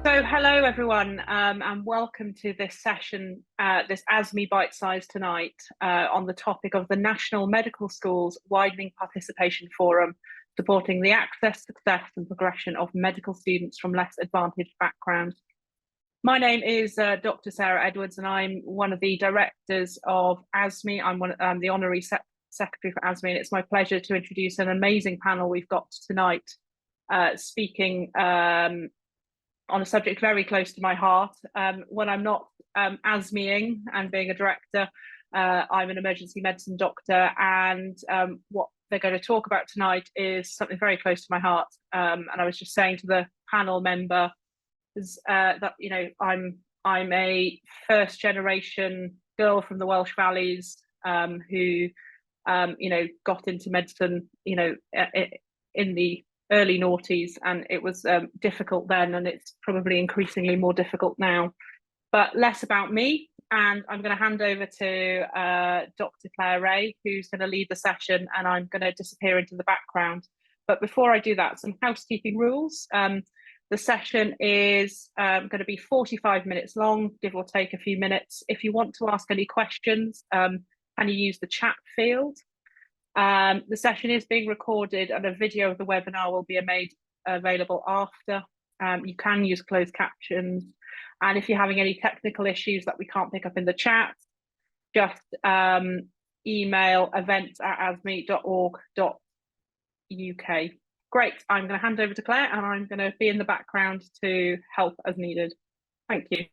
So hello everyone, and welcome to this session, this ASME Bitesize tonight, on the topic of the National Medical Schools Widening Participation Forum, supporting the access, success and progression of medical students from less advantaged backgrounds. My name is Dr. Sarah Edwards, and I'm one of the directors of ASME. I'm the honorary secretary for ASME, and it's my pleasure to introduce an amazing panel we've got tonight, speaking on a subject very close to my heart. When I'm not ASMEing and being a director, I'm an emergency medicine doctor, and what they're going to talk about tonight is something very close to my heart. And I was just saying to the panel member that I'm a first generation girl from the Welsh Valleys who got into medicine in the early noughties, and it was difficult then, and it's probably increasingly more difficult now. But less about me, and I'm going to hand over to Dr. Claire Ray, who's going to lead the session, and I'm going to disappear into the background. But before I do that, some housekeeping rules. The session is going to be 45 minutes long, give or take a few minutes. If you want to ask any questions, can you use the chat field? The session is being recorded, and a video of the webinar will be made available after. You can use closed captions, and if you're having any technical issues that we can't pick up in the chat, just email events@asme.org.uk. Great, I'm going to hand over to Claire, and I'm going to be in the background to help as needed. Thank you.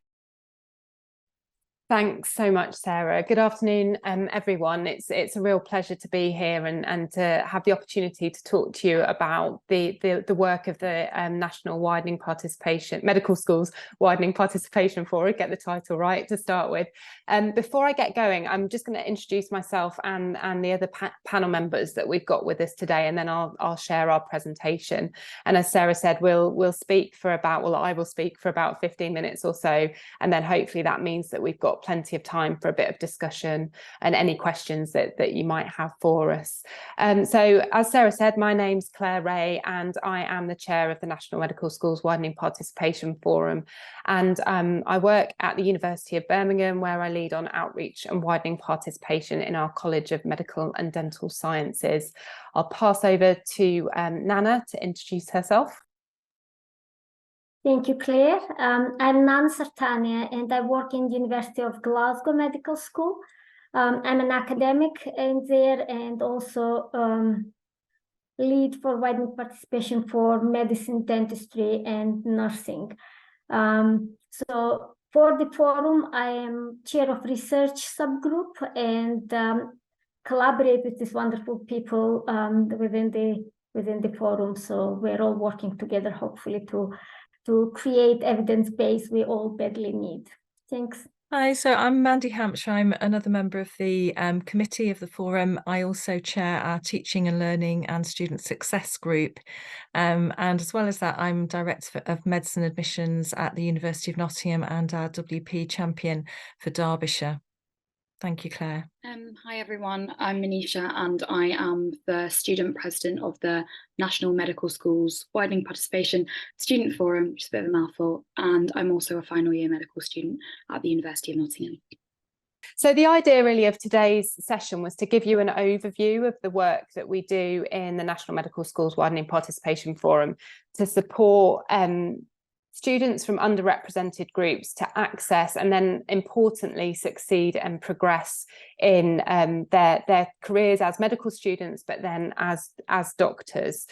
Thanks so much, Sarah. Good afternoon, everyone. It's a real pleasure to be here and to have the opportunity to talk to you about the work of the National Widening Participation Medical Schools Widening Participation Forum. Get the title right to start with. Before I get going, I'm just going to introduce myself and the other panel members that we've got with us today, and then I'll share our presentation. And as Sarah said, we'll speak for about, well, I will speak for about 15 minutes or so, and then hopefully that means that we've got plenty of time for a bit of discussion and any questions that you might have for us. So as Sarah said, my name's Claire Ray, and I am the chair of the National Medical Schools Widening Participation Forum. And I work at the University of Birmingham, where I lead on outreach and widening participation in our College of Medical and Dental Sciences. I'll pass over to Nana to introduce herself. Thank you, Claire. I'm Nan Sartania, and I work in the University of Glasgow Medical School. I'm an academic in there, and also lead for widening participation for medicine, dentistry, and nursing. So for the forum, I am chair of research subgroup, and collaborate with these wonderful people within the forum. So we're all working together, hopefully, to create evidence base we all badly need. Thanks. Hi, so I'm Mandy Hampshire. I'm another member of the committee of the forum. I also chair our teaching and learning and student success group. And as well as that, I'm director of medicine admissions at the University of Nottingham and our WP champion for Derbyshire. Thank you, Claire. Hi everyone, I'm Manisha, and I am the student president of the National Medical Schools Widening Participation Student Forum, which is a bit of a mouthful, and I'm also a final year medical student at the University of Nottingham. So the idea really of today's session was to give you an overview of the work that we do in the National Medical Schools Widening Participation Forum to support students from underrepresented groups to access and then importantly succeed and progress in their careers as medical students, but then as doctors.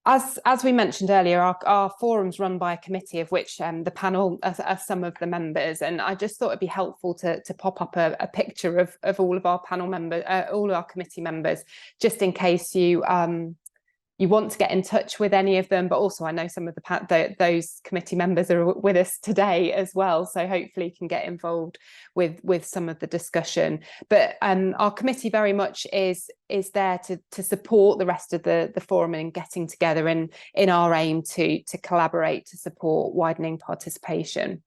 As we mentioned earlier, our forum's run by a committee of which the panel are some of the members, and I just thought it'd be helpful to pop up a picture of all of our panel members, all our committee members, just in case you want to get in touch with any of them, but also I know some of those committee members are with us today as well, so hopefully you can get involved with some of the discussion. But our committee very much is there to support the rest of the forum in getting together in our aim to collaborate to support widening participation.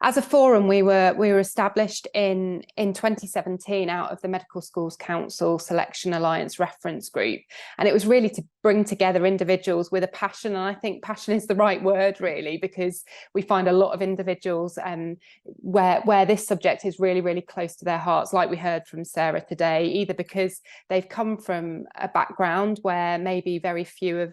As a forum, we were established in 2017 out of the Medical Schools Council Selection Alliance reference group, and it was really to bring together individuals with a passion, and I think passion is the right word really, because we find a lot of individuals where this subject is really, really close to their hearts, like we heard from Sarah today, either because they've come from a background where maybe very few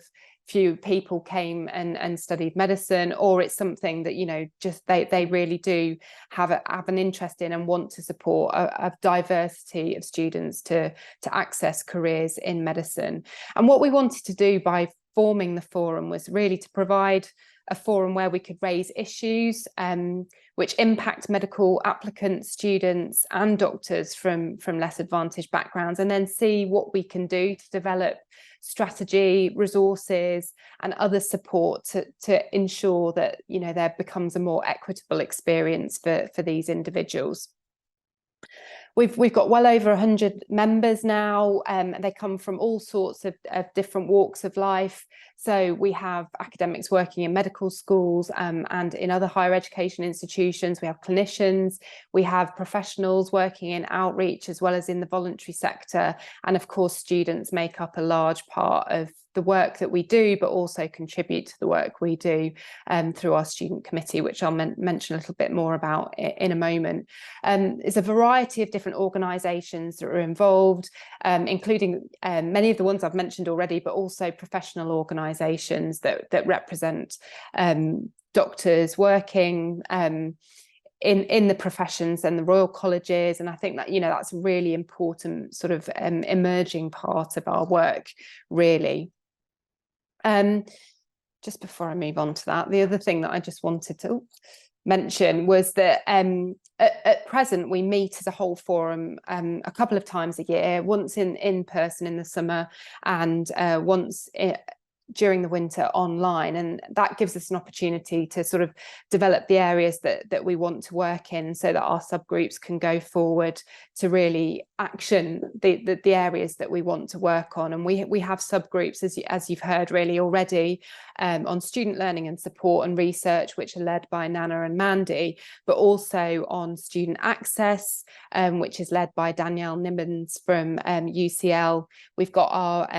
people came and studied medicine, or it's something that, you know, just they really do have an interest in and want to support a diversity of students to access careers in medicine. And what we wanted to do by forming the forum was really to provide a forum where we could raise issues which impact medical applicants, students and doctors from less advantaged backgrounds, and then see what we can do to develop strategy, resources and other support to ensure that, you know, there becomes a more equitable experience for these individuals. We've got well over 100 members now, and they come from all sorts of different walks of life. So we have academics working in medical schools and in other higher education institutions. We have clinicians, we have professionals working in outreach as well as in the voluntary sector. And of course, students make up a large part of the work that we do, but also contribute to the work we do through our student committee, which I'll mention a little bit more about in a moment. There's a variety of different organisations that are involved, including many of the ones I've mentioned already, but also professional organisations that represent doctors working in the professions and the Royal Colleges. And I think that, you know, that's a really important sort of emerging part of our work, really. Just before I move on to that, the other thing that I just wanted to mention was that at present we meet as a whole forum a couple of times a year, once in person in the summer and once during the winter online, and that gives us an opportunity to sort of develop the areas that we want to work in, so that our subgroups can go forward to really action the areas that we want to work on. And we have subgroups, as you've heard really already, on student learning and support and research, which are led by Nana and Mandy, but also on student access, which is led by Danielle Nimmons from UCL. We've got our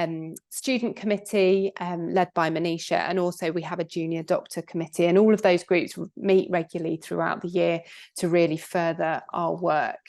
student committee led by Manisha, and also we have a junior doctor committee, and all of those groups meet regularly throughout the year to really further our work.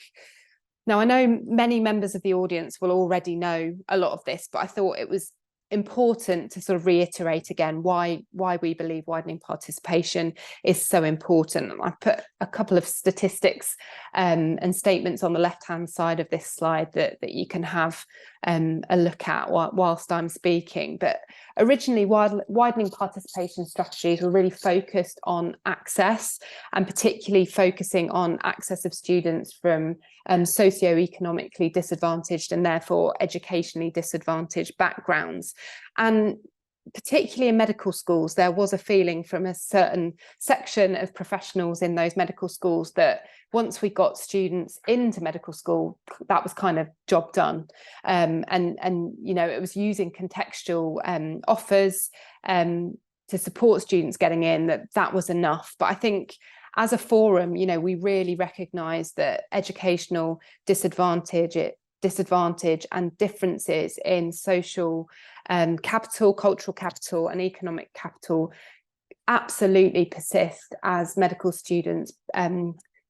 Now, I know many members of the audience will already know a lot of this, but I thought it was important to sort of reiterate again why we believe widening participation is so important. I've put a couple of statistics and statements on the left-hand side of this slide that you can have a look at whilst I'm speaking. But originally, widening participation strategies were really focused on access, and particularly focusing on access of students from socioeconomically disadvantaged and therefore educationally disadvantaged backgrounds. And particularly in medical schools, there was a feeling from a certain section of professionals in those medical schools that once we got students into medical school, that was kind of job done. And you know, it was using contextual offers to support students getting in, that was enough. But I think as a forum, you know, we really recognise that educational disadvantage and differences in social capital, cultural capital and economic capital absolutely persist as medical students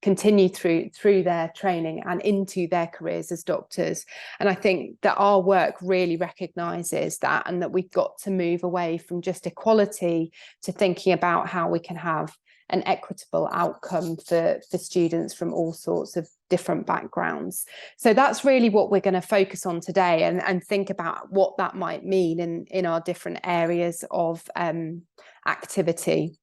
continue through their training and into their careers as doctors. And I think that our work really recognises that, and that we've got to move away from just equality to thinking about how we can have an equitable outcome for students from all sorts of different backgrounds. So that's really what we're going to focus on today, and think about what that might mean in our different areas of activity.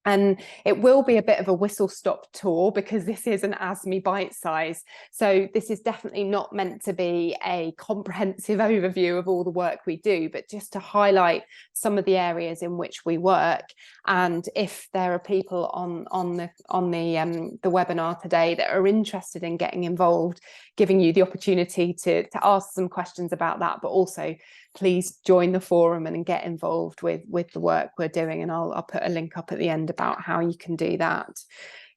And it will be a bit of a whistle-stop tour because this is an ASME bite size. So this is definitely not meant to be a comprehensive overview of all the work we do, but just to highlight some of the areas in which we work. And if there are people on the webinar today that are interested in getting involved, giving you the opportunity to ask some questions about that, but also please join the forum and get involved with the work we're doing. And I'll put a link up at the end about how you can do that.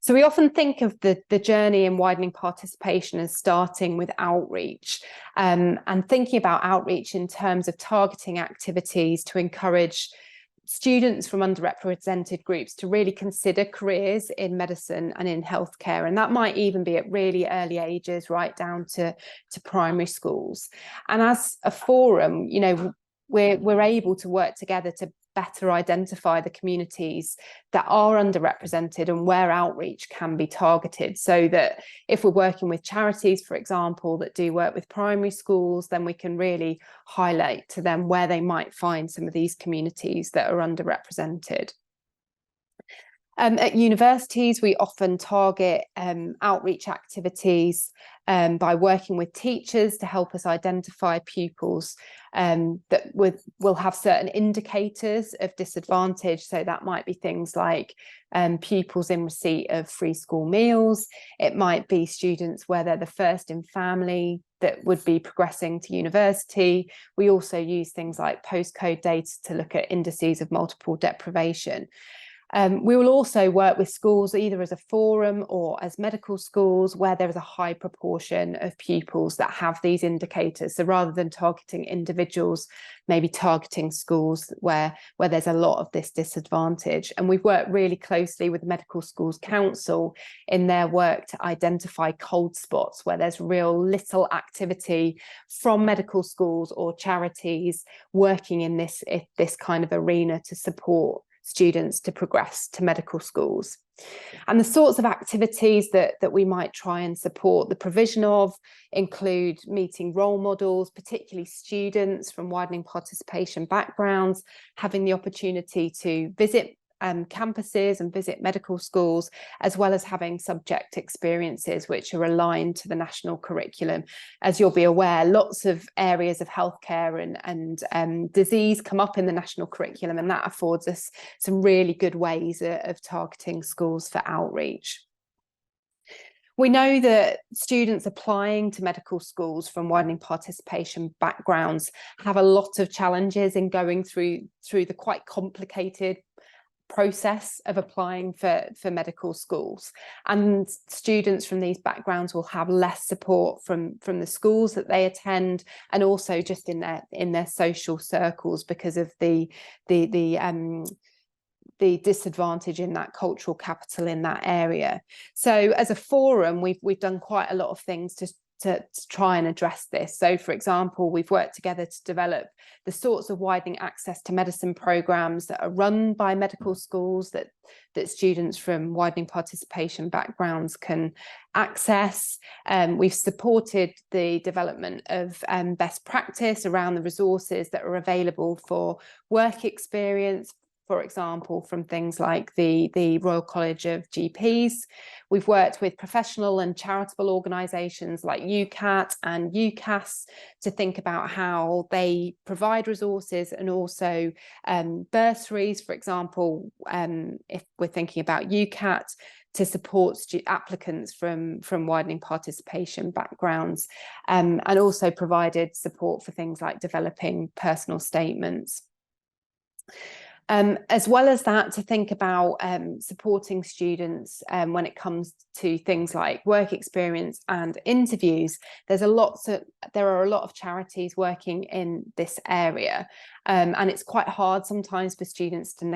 So we often think of the journey in widening participation as starting with outreach, and thinking about outreach in terms of targeting activities to encourage students from underrepresented groups to really consider careers in medicine and in healthcare. And that might even be at really early ages, right down to primary schools. And as a forum, you know, we're able to work together to better identify the communities that are underrepresented and where outreach can be targeted, so that if we're working with charities, for example, that do work with primary schools, then we can really highlight to them where they might find some of these communities that are underrepresented. At universities, we often target outreach activities by working with teachers to help us identify pupils that will have certain indicators of disadvantage. So that might be things like pupils in receipt of free school meals. It might be students where they're the first in family that would be progressing to university. We also use things like postcode data to look at indices of multiple deprivation. We will also work with schools either as a forum or as medical schools where there is a high proportion of pupils that have these indicators. So rather than targeting individuals, maybe targeting schools where there's a lot of this disadvantage. And we've worked really closely with the Medical Schools Council in their work to identify cold spots where there's real little activity from medical schools or charities working in this kind of arena to support students to progress to medical schools. And the sorts of activities that we might try and support the provision of include meeting role models, particularly students from widening participation backgrounds, having the opportunity to visit campuses and visit medical schools, as well as having subject experiences which are aligned to the national curriculum. As you'll be aware, lots of areas of healthcare and disease come up in the national curriculum, and that affords us some really good ways of targeting schools for outreach. We know that students applying to medical schools from widening participation backgrounds have a lot of challenges in going through the quite complicated process of applying for medical schools, and students from these backgrounds will have less support from the schools that they attend, and also just in their social circles because of the disadvantage in that cultural capital in that area. So as a forum, we've done quite a lot of things to try and address this. So for example, we've worked together to develop the sorts of widening access to medicine programs that are run by medical schools that students from widening participation backgrounds can access. We've supported the development of best practice around the resources that are available for work experience, for example, from things like the Royal College of GPs. We've worked with professional and charitable organisations like UCAT and UCAS to think about how they provide resources and also bursaries, for example, if we're thinking about UCAT, to support applicants from widening participation backgrounds, and also provided support for things like developing personal statements. As well as that, to think about supporting students when it comes to things like work experience and interviews. There are a lot of charities working in this area, and it's quite hard sometimes for students to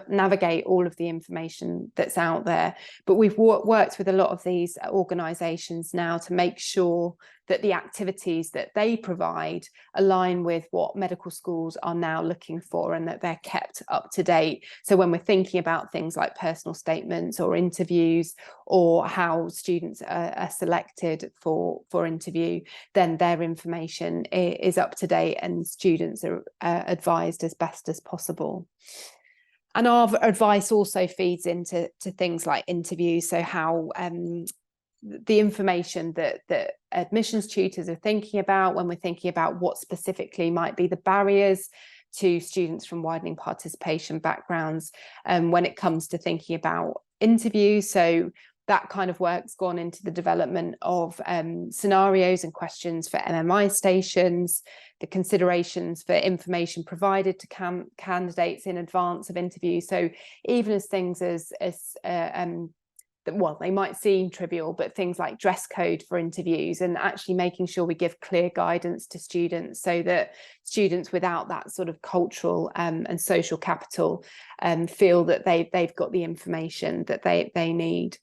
navigate all of the information that's out there. But we've worked with a lot of these organisations now to make sure that the activities that they provide align with what medical schools are now looking for, and that they're kept up to date. So when we're thinking about things like personal statements or interviews, or how students are selected for interview, then their information is up to date and students are advised as best as possible. And our advice also feeds into things like interviews, so how the information that admissions tutors are thinking about when we're thinking about what specifically might be the barriers to students from widening participation backgrounds when it comes to thinking about interviews. So that kind of work's gone into the development of scenarios and questions for MMI stations, the considerations for information provided to candidates in advance of interviews. So even as things as well, they might seem trivial, but things like dress code for interviews, and actually making sure we give clear guidance to students so that students without that sort of cultural and social capital feel that they've got the information that they need.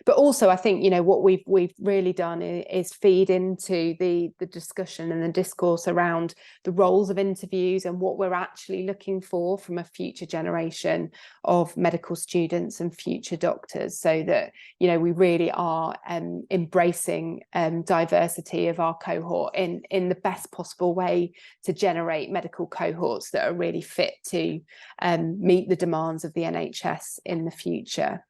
But also, I think, you know, what we've really done is feed into the discussion and the discourse around the roles of interviews and what we're actually looking for from a future generation of medical students and future doctors, so that, you know, we really are embracing diversity of our cohort in the best possible way to generate medical cohorts that are really fit to meet the demands of the NHS in the future.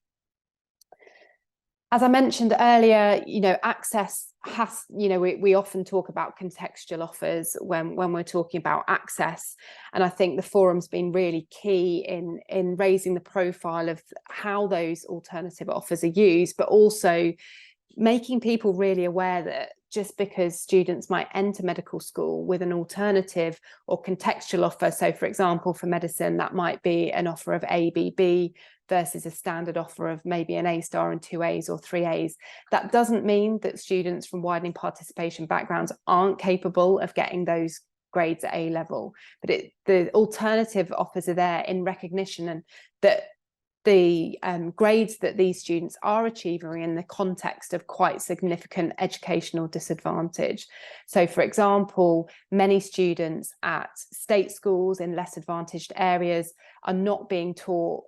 As I mentioned earlier, you know, access has, you know, we often talk about contextual offers when we're talking about access. And I think the forum's been really key in raising the profile of how those alternative offers are used, but also making people really aware that just because students might enter medical school with an alternative or contextual offer, so for example, for medicine, that might be an offer of ABB versus a standard offer of maybe an A-star and 2 A's or 3 A's. That doesn't mean that students from widening participation backgrounds aren't capable of getting those grades at A level, but the alternative offers are there in recognition, and that the grades that these students are achieving in the context of quite significant educational disadvantage. So, for example, many students at state schools in less advantaged areas are not being taught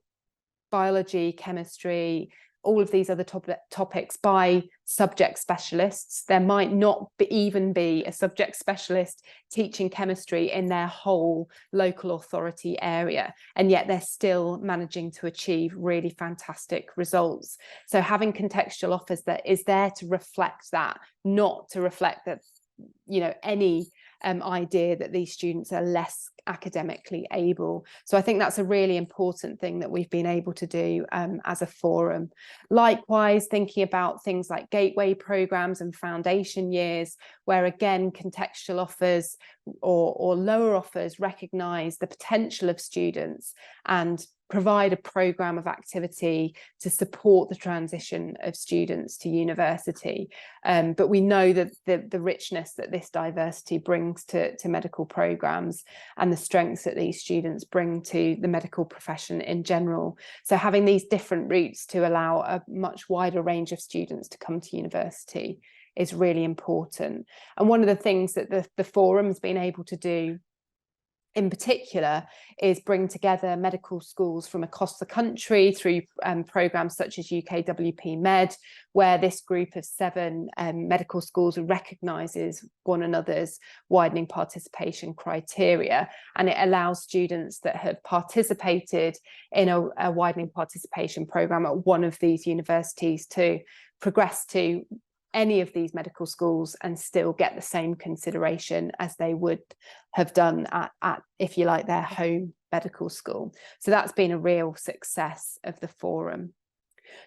biology, chemistry, all of these other topics by subject specialists. There might not even be a subject specialist teaching chemistry in their whole local authority area, and yet they're still managing to achieve really fantastic results. So having contextual offers that is there to reflect that, not to reflect that, you know, any idea that these students are less academically able. So I think that's a really important thing that we've been able to do as a forum. Likewise, thinking about things like gateway programs and foundation years, where again contextual offers or lower offers recognise the potential of students and provide a programme of activity to support the transition of students to university. But we know that the richness that this diversity brings to medical programmes and the strengths that these students bring to the medical profession in general. So having these different routes to allow a much wider range of students to come to university is really important. And one of the things that the forum has been able to do in particular is bring together medical schools from across the country through programmes such as UKWP Med, where this group of 7 medical schools recognises one another's widening participation criteria, and it allows students that have participated in a widening participation programme at one of these universities to progress to any of these medical schools and still get the same consideration as they would have done at, if you like, their home medical school. So that's been a real success of the forum.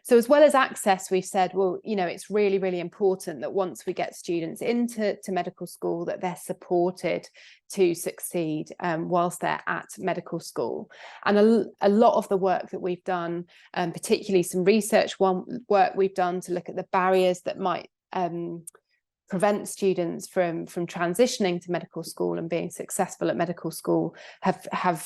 So as well as access, we've said, well, you know, it's really, really important that once we get students into medical school, that they're supported to succeed whilst they're at medical school. And a lot of the work that we've done, particularly some research work we've done to look at the barriers that might prevent students from transitioning to medical school and being successful at medical school have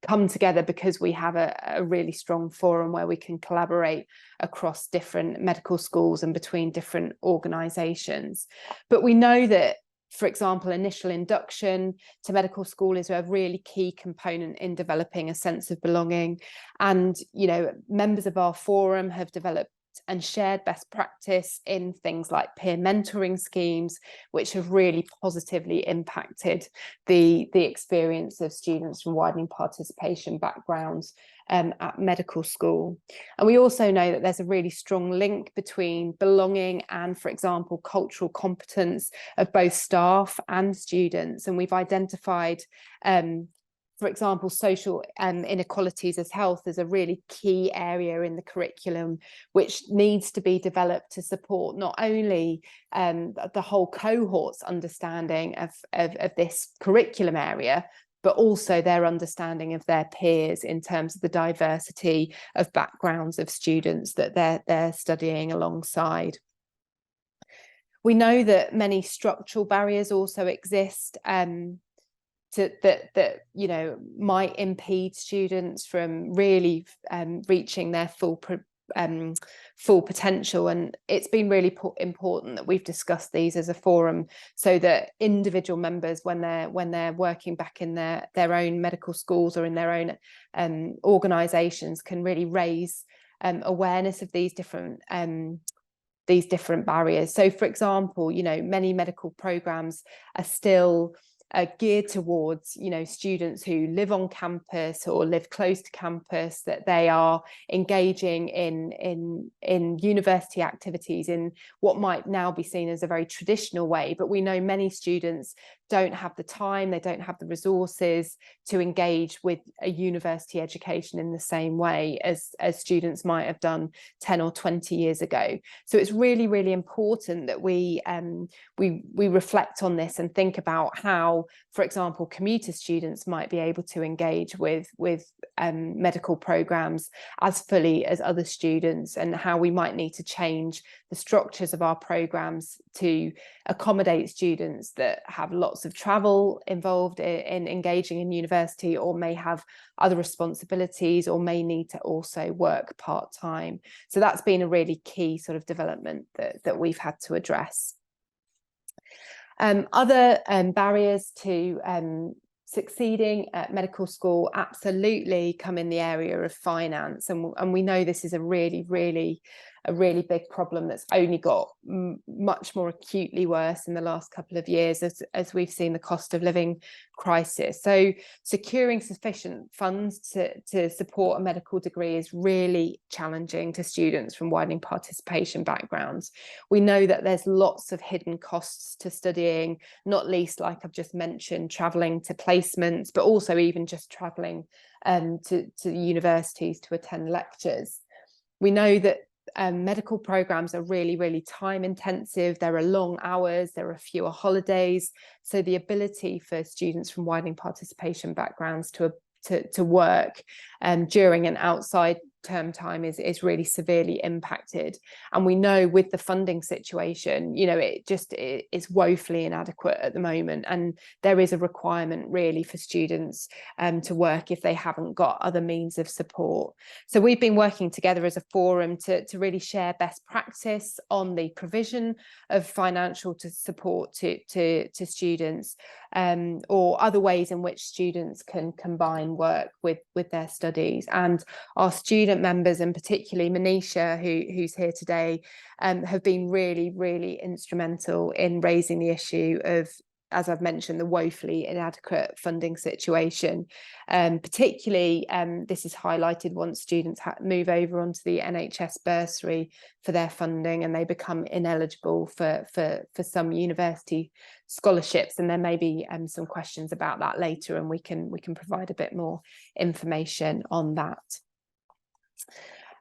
come together because we have a really strong forum where we can collaborate across different medical schools and between different organisations. But we know that, for example, initial induction to medical school is a really key component in developing a sense of belonging. And, you know, members of our forum have developed and shared best practice in things like peer mentoring schemes, which have really positively impacted the experience of students from widening participation backgrounds at medical school. And we also know that there's a really strong link between belonging and, for example, cultural competence of both staff and students. And we've identified for example, social inequalities as health is a really key area in the curriculum, which needs to be developed to support not only the whole cohort's understanding of this curriculum area, but also their understanding of their peers in terms of the diversity of backgrounds of students that they're studying alongside. We know that many structural barriers also exist that you know, might impede students from really reaching their full potential, and it's been really important that we've discussed these as a forum so that individual members, when they're working back in their own medical schools or in their own organisations, can really raise awareness of these different barriers. So, for example, you know, many medical programmes are still geared towards, you know, students who live on campus or live close to campus, that they are engaging in university activities in what might now be seen as a very traditional way. But we know many students don't have the time, they don't have the resources to engage with a university education in the same way as students might have done 10 or 20 years ago. So it's really, really important that we reflect on this and think about how, for example, commuter students might be able to engage with medical programs as fully as other students, and how we might need to change the structures of our programs to accommodate students that have lots of travel involved in engaging in university, or may have other responsibilities, or may need to also work part-time. So that's been a really key sort of development that we've had to address. Other barriers to succeeding at medical school absolutely come in the area of finance, and we know this is a really big problem that's only got much more acutely worse in the last couple of years as we've seen the cost of living crisis. So securing sufficient funds to support a medical degree is really challenging to students from widening participation backgrounds. We know that there's lots of hidden costs to studying, not least, like I've just mentioned, travelling to placements, but also even just travelling to universities to attend lectures. We know that medical programs are really time intensive. There are long hours, there are fewer holidays, so the ability for students from widening participation backgrounds to work during and outside term time is really severely impacted. And we know with the funding situation, you know, it is woefully inadequate at the moment, and there is a requirement really for students to work if they haven't got other means of support. So we've been working together as a forum to really share best practice on the provision of financial support to students, or other ways in which students can combine work with their studies. And our student members, and particularly Manisha, who's here today, have been really instrumental in raising the issue of, as I've mentioned, the woefully inadequate funding situation. Particularly, this is highlighted once students move over onto the NHS bursary for their funding, and they become ineligible for some university scholarships. And there may be some questions about that later, and we can provide a bit more information on that.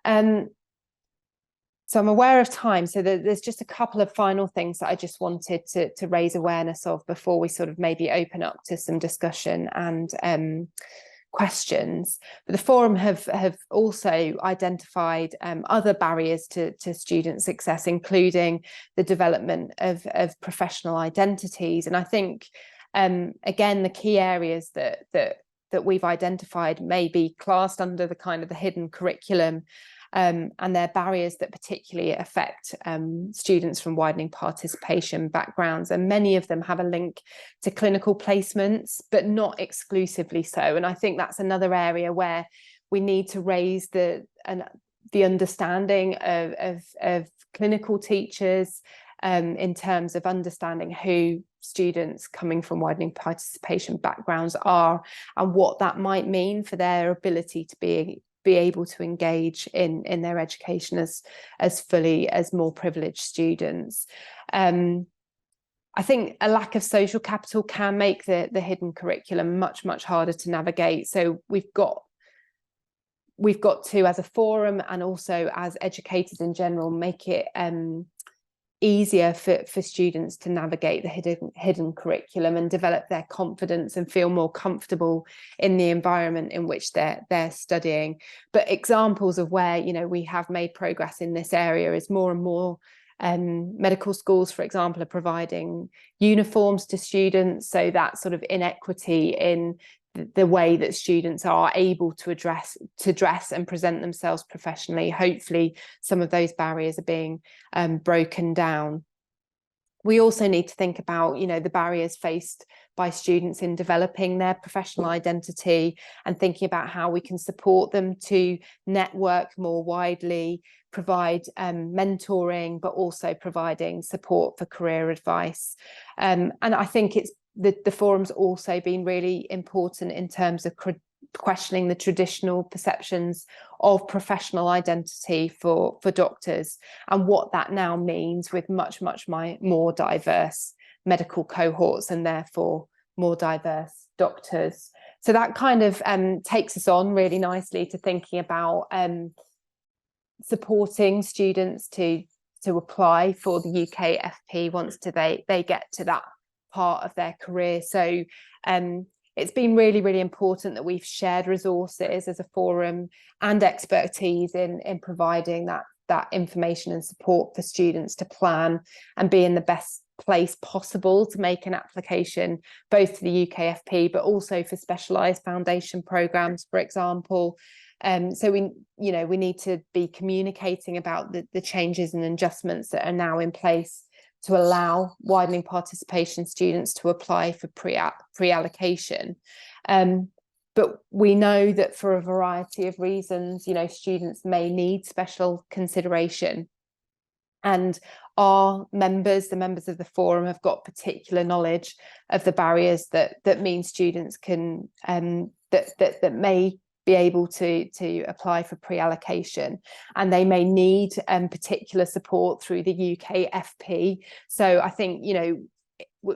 So I'm aware of time, so there's just a couple of final things that I just wanted to raise awareness of before we sort of maybe open up to some discussion and questions. But the forum have also identified other barriers to student success, including the development of professional identities. And I think, again, the key areas that we've identified may be classed under the kind of the hidden curriculum, and they're barriers that particularly affect students from widening participation backgrounds, and many of them have a link to clinical placements, but not exclusively so. And I think that's another area where we need to raise the understanding of clinical teachers in terms of understanding who students coming from widening participation backgrounds are, and what that might mean for their ability to be able to engage in their education as fully as more privileged students. I think a lack of social capital can make the hidden curriculum much harder to navigate. So we've got to, as a forum and also as educators in general, make it easier for students to navigate the hidden curriculum and develop their confidence and feel more comfortable in the environment in which they're studying. But examples of where, you know, we have made progress in this area is more and more medical schools, for example, are providing uniforms to students, so that sort of inequity in the way that students are able to dress and present themselves professionally. Hopefully some of those barriers are being broken down. We also need to think about, you know, the barriers faced by students in developing their professional identity and thinking about how we can support them to network more widely, provide mentoring, but also providing support for career advice. And I think it's the forum's also been really important in terms of questioning the traditional perceptions of professional identity for doctors and what that now means with much more diverse medical cohorts and therefore more diverse doctors. So that kind of takes us on really nicely to thinking about supporting students to apply for the UK FP once they get to that part of their career. So it's been really important that we've shared resources as a forum and expertise in providing that information and support for students to plan and be in the best place possible to make an application, both to the UK FP but also for specialised foundation programmes, for example. So we need to be communicating about the changes and adjustments that are now in place to allow widening participation students to apply for pre-allocation. But we know that for a variety of reasons, you know, students may need special consideration. And our members, the members of the forum, have got particular knowledge of the barriers that mean students can that may be able to apply for pre-allocation, and they may need particular support through the UK FP. So I think, you know,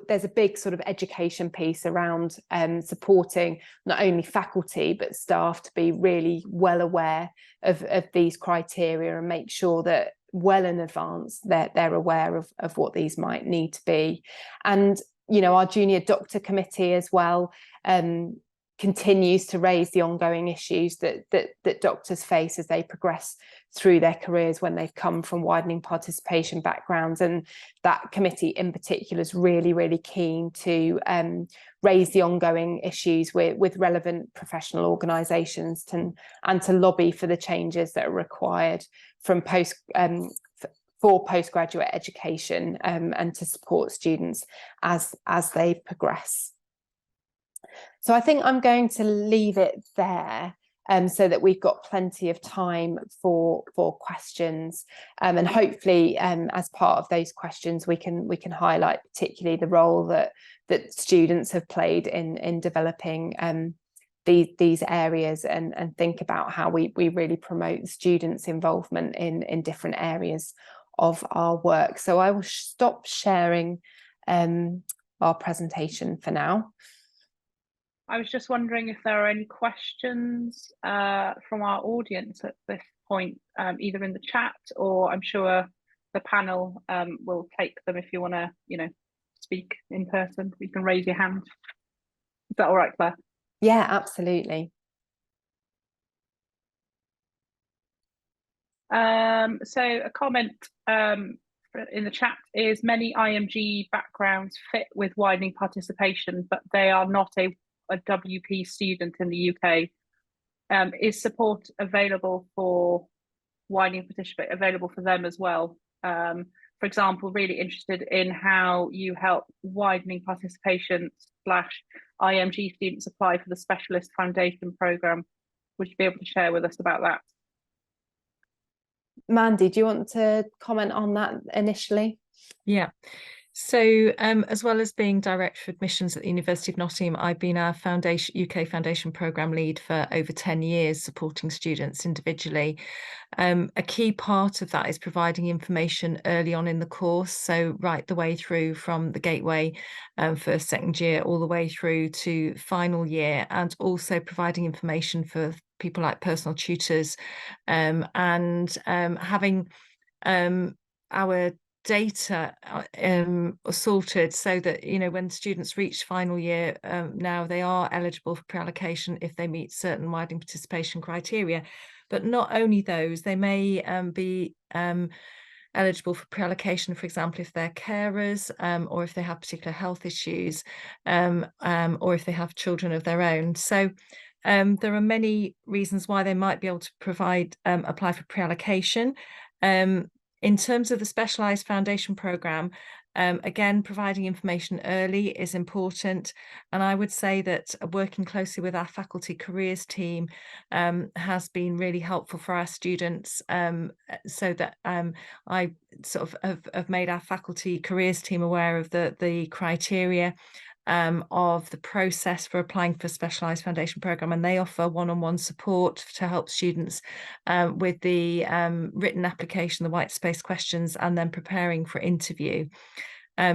there's a big sort of education piece around supporting not only faculty but staff to be really well aware of these criteria and make sure that well in advance they're aware of what these might need to be. And, you know, our junior doctor committee as well continues to raise the ongoing issues that doctors face as they progress through their careers when they've come from widening participation backgrounds. And that committee in particular is really keen to raise the ongoing issues with relevant professional organisations and to lobby for the changes that are required from for postgraduate education and to support students as they progress. So I think I'm going to leave it there so that we've got plenty of time for questions, and hopefully as part of those questions we can highlight particularly the role that students have played in developing these areas and think about how we really promote students' involvement in different areas of our work. So I will stop sharing our presentation for now. I was just wondering if there are any questions from our audience at this point, either in the chat, or I'm sure the panel will take them. If you want to, you know, speak in person, you can raise your hand. Is that all right, Claire? Yeah, absolutely. So a comment in the chat is many IMG backgrounds fit with widening participation, but they are not a WP student in the UK. Is support available for widening participate available for them as well? For example, really interested in how you help widening participation / IMG students apply for the specialist foundation programme. Would you be able to share with us about that? Mandy, do you want to comment on that initially? Yeah. So as well as being Director for Admissions at the University of Nottingham, I've been our UK Foundation Programme Lead for over 10 years, supporting students individually. A key part of that is providing information early on in the course, so right the way through from the gateway first, second year, all the way through to final year, and also providing information for people like personal tutors and having our data sorted so that, you know, when students reach final year, now they are eligible for pre-allocation if they meet certain widening participation criteria. But not only those, they may be eligible for pre-allocation, for example, if they're carers, or if they have particular health issues, or if they have children of their own. So there are many reasons why they might be able to apply for pre-allocation. In terms of the Specialised Foundation Programme, again, providing information early is important. And I would say that working closely with our faculty careers team has been really helpful for our students, so that I sort of have made our faculty careers team aware of the criteria of the process for applying for Specialised Foundation Programme, and they offer one-on-one support to help students with the written application, the white space questions, and then preparing for interview.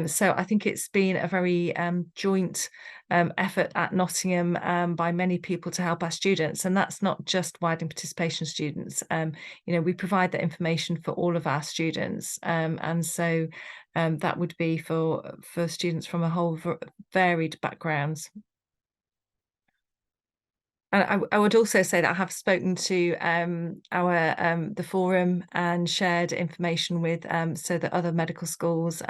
So I think it's been a very joint effort at Nottingham by many people to help our students, and that's not just widening participation students. You know, we provide that information for all of our students, and so that would be for students from a whole varied backgrounds. And I would also say that I have spoken to the forum and shared information with so that other medical schools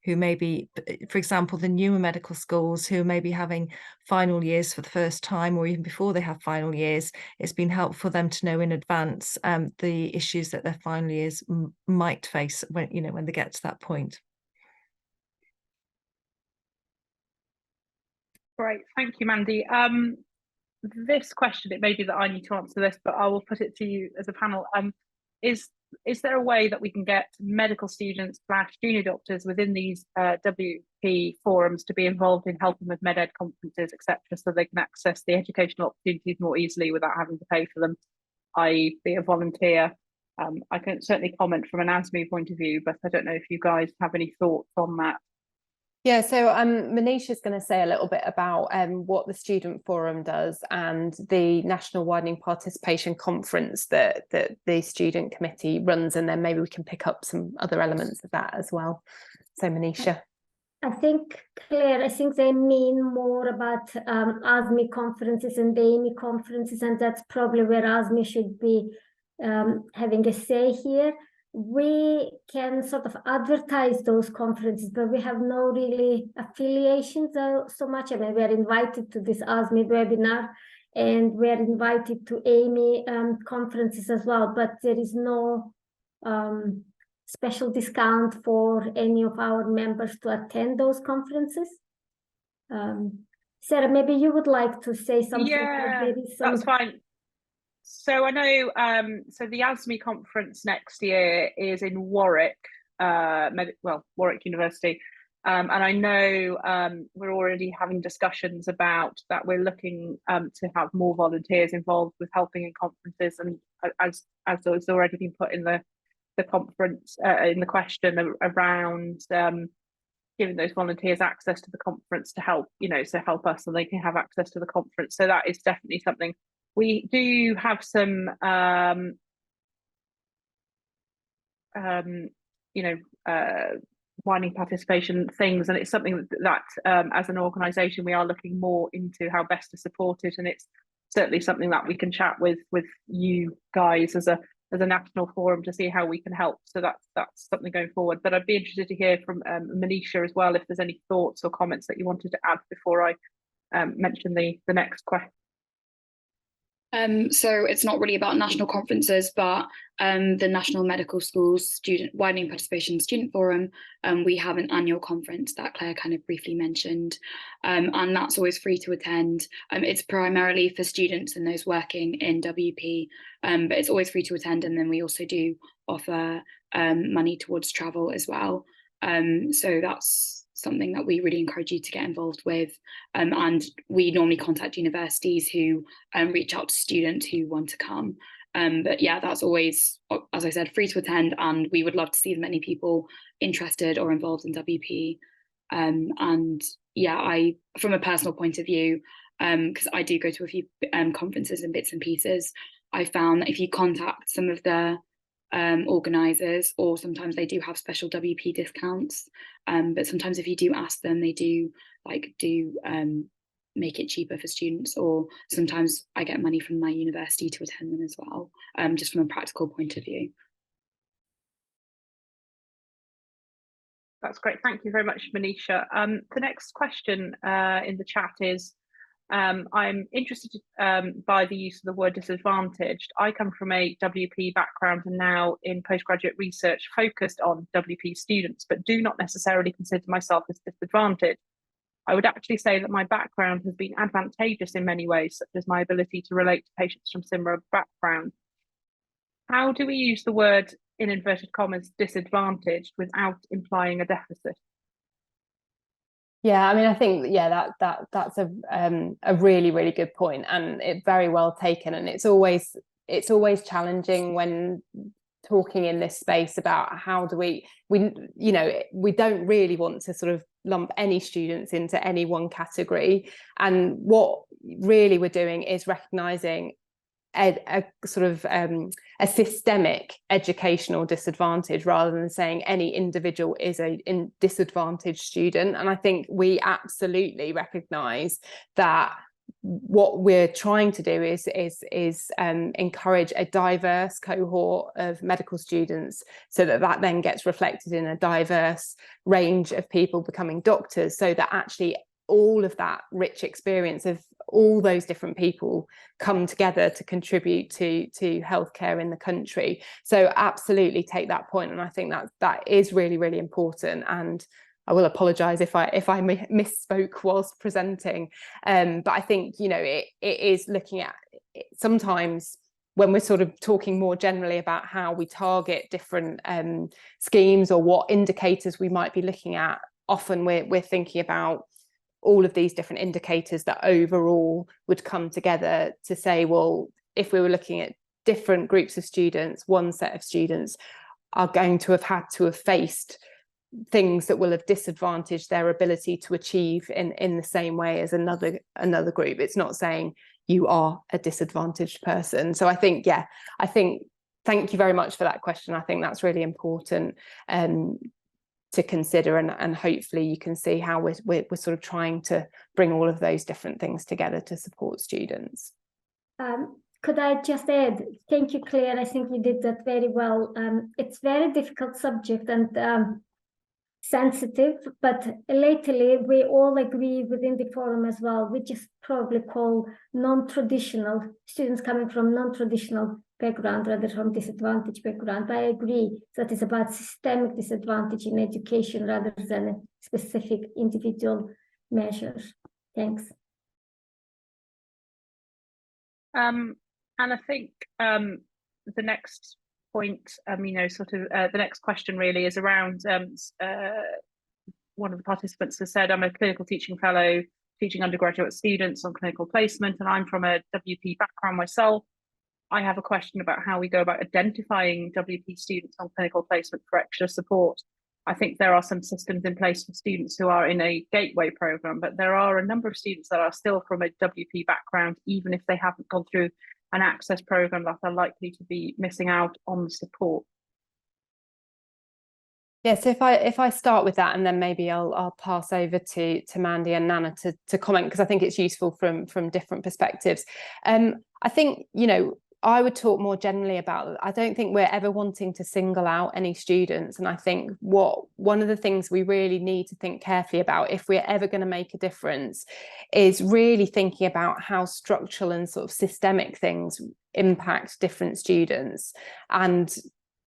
who may be, for example, the newer medical schools who may be having final years for the first time, or even before they have final years, it's been helpful for them to know in advance the issues that their final years might face when, you know, when they get to that point. Great, thank you, Mandy. This question, it may be that I need to answer this, but I will put it to you as a panel. Is there a way that we can get medical students / junior doctors within these WP forums to be involved in helping with med ed conferences, etc., so they can access the educational opportunities more easily without having to pay for them, i.e. be a volunteer? I can certainly comment from an ASME point of view, but I don't know if you guys have any thoughts on that. Yeah, so Manisha is going to say a little bit about what the Student Forum does and the National Widening Participation Conference that the Student Committee runs, and then maybe we can pick up some other elements of that as well. So Manisha. I think, Claire, I think they mean more about ASME conferences and the AME conferences, and that's probably where ASME should be having a say here. We can sort of advertise those conferences, but we have no really affiliations so much. I mean, we're invited to this ASME webinar, and we're invited to AME conferences as well, but there is no special discount for any of our members to attend those conferences. Sarah, maybe you would like to say something. Yeah, that's fine. So I know, so the ASME conference next year is in Warwick, Warwick University. And I know we're already having discussions about that. We're looking to have more volunteers involved with helping in conferences, and as has already been put in the conference, in the question around giving those volunteers access to the conference to help, you know, so help us so they can have access to the conference. So that is definitely something. We do have some, widening participation things, and it's something that as an organisation we are looking more into how best to support it, and it's certainly something that we can chat with you guys as a national forum to see how we can help. So that's something going forward. But I'd be interested to hear from Manisha as well, if there's any thoughts or comments that you wanted to add before I mention the next question. So it's not really about national conferences, but the National Medical Schools Widening Participation Student Forum, we have an annual conference that Claire kind of briefly mentioned, and that's always free to attend. It's primarily for students and those working in WP, but it's always free to attend, and then we also do offer money towards travel as well. So that's something that we really encourage you to get involved with, and we normally contact universities who reach out to students who want to come, but yeah, that's always, as I said, free to attend, and we would love to see as many people interested or involved in WP. And yeah, I, from a personal point of view, because I do go to a few conferences and bits and pieces, I found that if you contact some of the organisers, or sometimes they do have special WP discounts. But sometimes if you do ask them, they do make it cheaper for students, or sometimes I get money from my university to attend them as well, just from a practical point of view. That's great. Thank you very much, Manisha. The next question in the chat is, I'm interested by the use of the word disadvantaged. I come from a WP background and now in postgraduate research focused on WP students, but do not necessarily consider myself as disadvantaged. I would actually say that my background has been advantageous in many ways, such as my ability to relate to patients from similar backgrounds. How do we use the word, in inverted commas, disadvantaged without implying a deficit? Yeah, I mean, I think, yeah, that's a really, really good point, and it's very well taken. And it's always challenging when talking in this space about how do we don't really want to sort of lump any students into any one category. And what really we're doing is recognizing a sort of a systemic educational disadvantage, rather than saying any individual is a disadvantaged student. And I think we absolutely recognize that what we're trying to do is encourage a diverse cohort of medical students, so that then gets reflected in a diverse range of people becoming doctors, so that actually all of that rich experience of all those different people come together to contribute to healthcare in the country. So absolutely take that point, and I think that is really, really important. And I will apologise if I misspoke whilst presenting, but I think it is looking at sometimes when we're sort of talking more generally about how we target different schemes or what indicators we might be looking at. Often we're thinking about all of these different indicators that overall would come together to say, well, if we were looking at different groups of students, one set of students are going to have had to have faced things that will have disadvantaged their ability to achieve in the same way as another group. It's not saying you are a disadvantaged person. So I think thank you very much for that question. I think that's really important to consider, and hopefully you can see how we're sort of trying to bring all of those different things together to support students. Could I just add, thank you, Claire. I think you did that very well. It's very difficult subject and sensitive, but lately we all agree within the forum as well, we just probably call non-traditional students coming from non-traditional background rather from disadvantaged background. I agree that it's about systemic disadvantage in education rather than a specific individual measures. Thanks. And I think the next point, the next question really is around one of the participants has said, I'm a clinical teaching fellow teaching undergraduate students on clinical placement, and I'm from a WP background myself. I have a question about how we go about identifying WP students on clinical placement for extra support. I think there are some systems in place for students who are in a gateway program, but there are a number of students that are still from a WP background, even if they haven't gone through an access program, that are likely to be missing out on the support. Yeah, so if I start with that, and then maybe I'll pass over to Mandy and Nana to comment, because I think it's useful from different perspectives. I think, I would talk more generally about, I don't think we're ever wanting to single out any students. And I think one of the things we really need to think carefully about if we're ever going to make a difference is really thinking about how structural and sort of systemic things impact different students and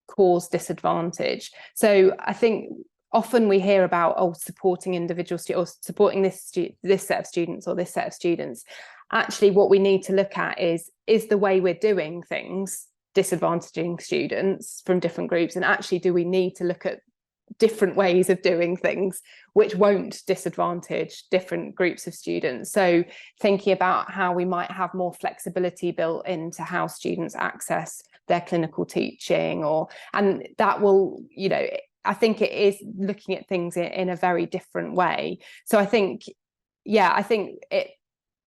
cause disadvantage. So I think often we hear about supporting individual students or supporting this set of students or this set of students. Actually, what we need to look at is the way we're doing things disadvantaging students from different groups, and actually do we need to look at different ways of doing things which won't disadvantage different groups of students. So thinking about how we might have more flexibility built into how students access their clinical teaching, and that will, I think it is looking at things in a very different way. So I think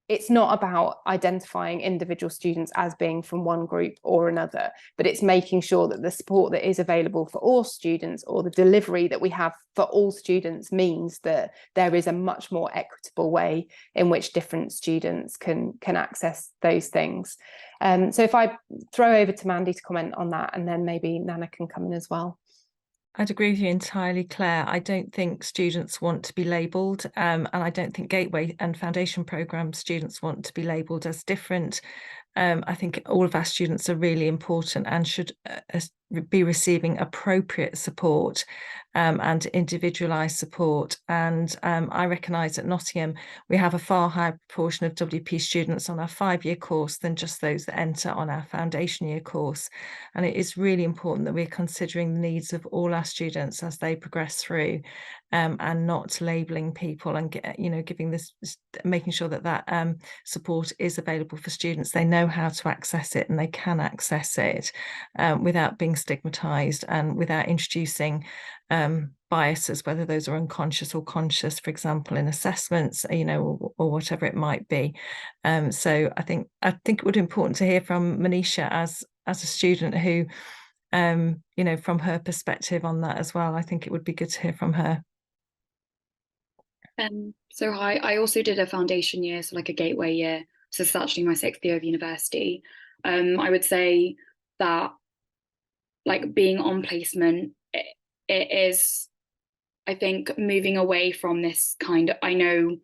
it's not about identifying individual students as being from one group or another, but it's making sure that the support that is available for all students, or the delivery that we have for all students, means that there is a much more equitable way in which different students can access those things. So if I throw over to Mandy to comment on that, and then maybe Nana can come in as well. I'd agree with you entirely, Claire. I don't think students want to be labelled, and I don't think Gateway and Foundation programme students want to be labelled as different. I think all of our students are really important and should be receiving appropriate support and individualised support. And I recognise at Nottingham we have a far higher proportion of WP students on our 5-year course than just those that enter on our foundation year course. And it is really important that we're considering the needs of all our students as they progress through, and not labelling people, and giving this, making sure that support is available for students. They know how to access it and they can access it without being stigmatized and without introducing biases, whether those are unconscious or conscious, for example, in assessments, or whatever it might be. So I think it would be important to hear from Manisha as a student who, from her perspective on that as well. I think it would be good to hear from her. So hi, I also did a foundation year, so like a gateway year. So it's actually my 6th year of university. I would say that, like, being on placement, it is, I think, moving away from this kind of, I know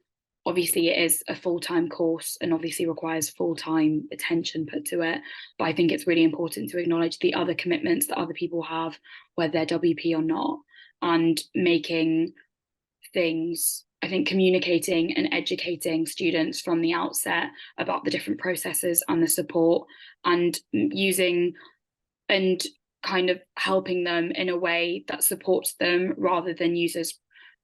obviously it is a full-time course and obviously requires full-time attention put to it, but I think it's really important to acknowledge the other commitments that other people have, whether they're WP or not, and making things, I think, communicating and educating students from the outset about the different processes and the support, and using and kind of helping them in a way that supports them rather than uses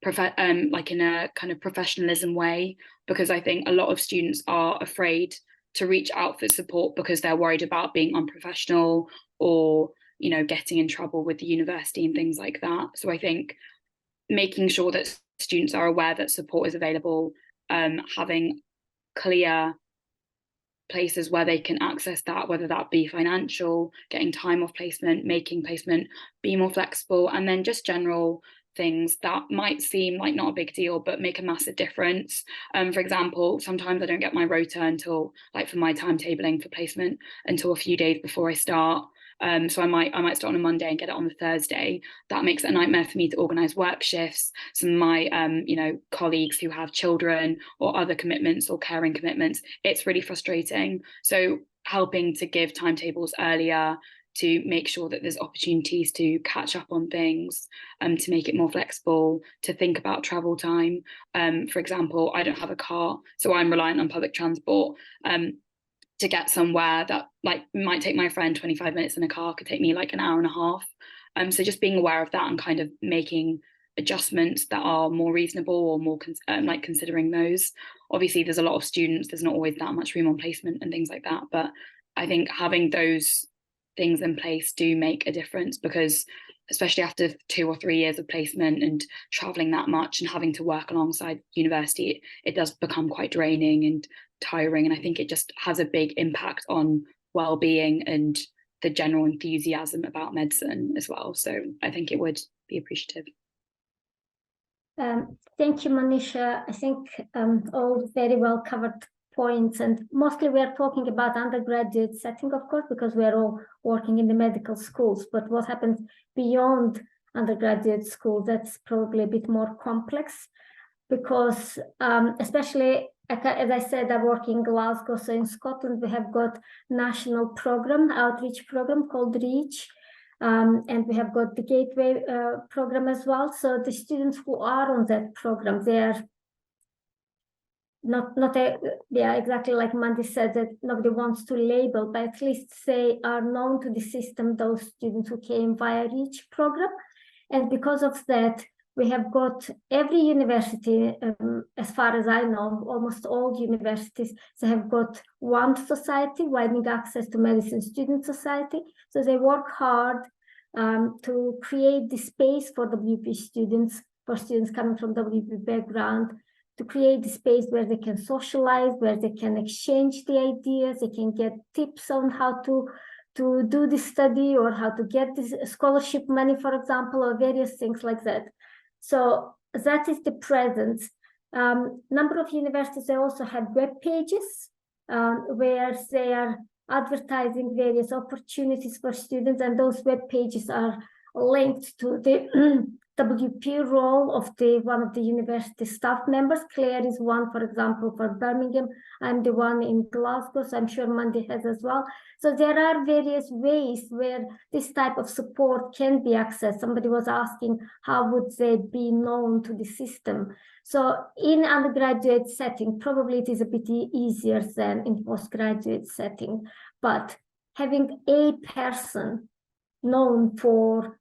like in a kind of professionalism way, because I think a lot of students are afraid to reach out for support because they're worried about being unprofessional or getting in trouble with the university and things like that. So I think making sure that students are aware that support is available, having clear places where they can access that, whether that be financial, getting time off placement, making placement be more flexible, and then just general things that might seem like not a big deal but make a massive difference. For example, sometimes I don't get my rota until, like, for my timetabling for placement, until a few days before I start. So I might start on a Monday and get it on the Thursday. That makes it a nightmare for me to organise work shifts. Some of my colleagues who have children or other commitments or caring commitments, it's really frustrating. So helping to give timetables earlier, to make sure that there's opportunities to catch up on things, to make it more flexible, to think about travel time. For example, I don't have a car, so I'm reliant on public transport. To get somewhere that, like, might take my friend 25 minutes in a car, could take me like an hour and a half. So just being aware of that and kind of making adjustments that are more reasonable, or more considering those. Obviously there's a lot of students, there's not always that much room on placement and things like that, but I think having those things in place do make a difference, because especially after 2 or 3 years of placement and traveling that much and having to work alongside university, it does become quite draining and tiring, and I think it just has a big impact on well-being and the general enthusiasm about medicine as well. So I think it would be appreciative. Thank you, Manisha. I think all very well covered points, and mostly we are talking about undergraduate setting, of course, because we are all working in the medical schools, but what happens beyond undergraduate school, that's probably a bit more complex, because especially, as I said, I work in Glasgow, so in Scotland we have got national program, outreach program called REACH, and we have got the Gateway program as well. So the students who are on that program, they are yeah, exactly like Mandy said, that nobody wants to label, but at least they are known to the system, those students who came via REACH program. And because of that, we have got every university, as far as I know, almost all universities, they have got one society, Widening Access to Medicine Student Society. So they work hard to create the space for WP students, for students coming from WP background, to create a space where they can socialize, where they can exchange the ideas, they can get tips on how to do this study or how to get this scholarship money, for example, or various things like that. So that is the presence. Number of universities, they also have web pages where they are advertising various opportunities for students, and those web pages are linked to the WP role of one of the university staff members. Claire is one, for example, for Birmingham. I'm the one in Glasgow, so I'm sure Mandy has as well. So there are various ways where this type of support can be accessed. Somebody was asking how would they be known to the system. So in undergraduate setting, probably it is a bit easier than in postgraduate setting, but having a person known for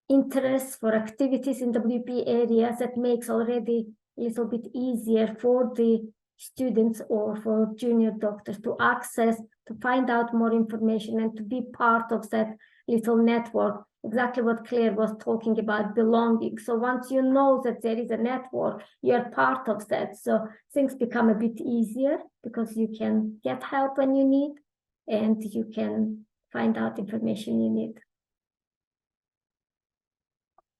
interests, for activities in WP areas, that makes already a little bit easier for the students or for junior doctors to access, to find out more information and to be part of that little network. Exactly what Claire was talking about, belonging. So once you know that there is a network, you're part of that. So things become a bit easier because you can get help when you need and you can find out information you need.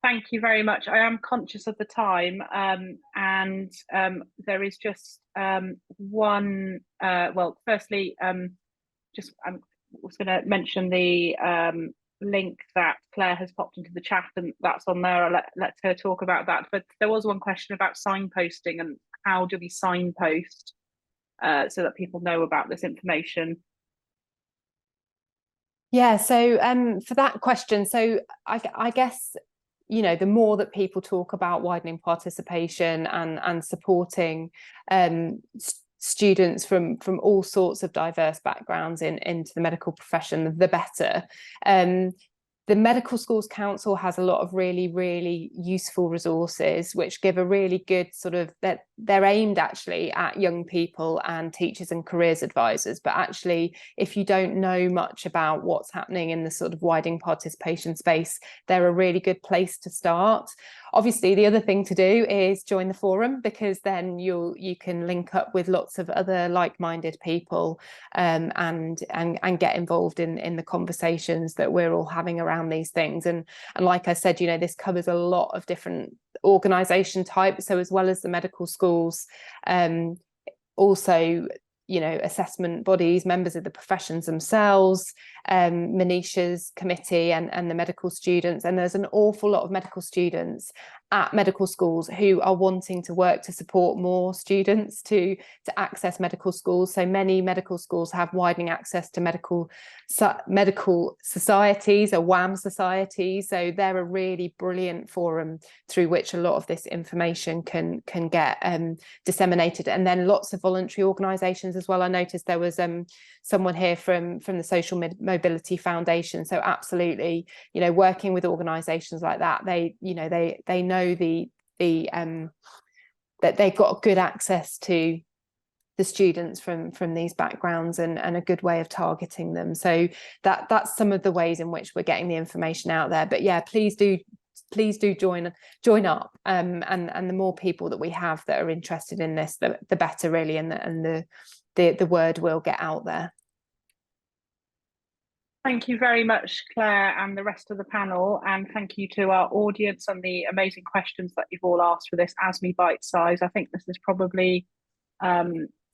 Thank you very much. I am conscious of the time, and there is just one. Well, firstly, I was going to mention the link that Claire has popped into the chat, and that's on there. I'll let her talk about that. But there was one question about signposting and how do we signpost so that people know about this information. Yeah, so for that question, so I guess, you know, the more that people talk about widening participation and supporting students from all sorts of diverse backgrounds into the medical profession, the better. The Medical Schools Council has a lot of really, really useful resources which give a really good sort of, they're aimed actually at young people and teachers and careers advisors. But actually, if you don't know much about what's happening in the sort of widening participation space, they're a really good place to start. Obviously, the other thing to do is join the forum, because then you can link up with lots of other like-minded people and get involved in the conversations that we're all having around these things. And like I said, you know, this covers a lot of different organisation types. So as well as the medical schools, also, you know, assessment bodies, members of the professions themselves, Manisha's committee and the medical students. And there's an awful lot of medical students at medical schools who are wanting to work to support more students to access medical schools. So many medical schools have widening access to medical societies, or WAM societies. So they're a really brilliant forum through which a lot of this information can get disseminated. And then lots of voluntary organisations as well. I noticed there was someone here from the Social Mobility Foundation. So absolutely, you know, working with organisations like that, they know that they've got good access to the students from these backgrounds and a good way of targeting them. So that's some of the ways in which we're getting the information out there. But yeah, please do join up, and the more people that we have that are interested in this, the better, really, and the word will get out there. Thank you very much, Claire, and the rest of the panel, and thank you to our audience and the amazing questions that you've all asked for this ASME Bite Size. I think this is probably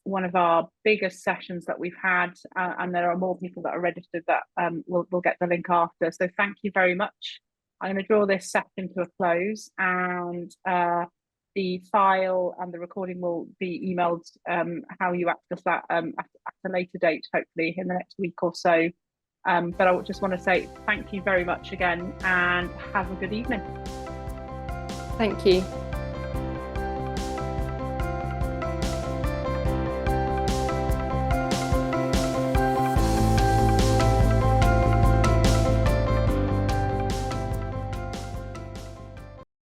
one of our biggest sessions that we've had, and there are more people that are registered that we'll get the link after. So thank you very much. I'm going to draw this session to a close, and the file and the recording will be emailed how you access that at a later date, hopefully in the next week or so. But I just want to say thank you very much again and have a good evening. Thank you.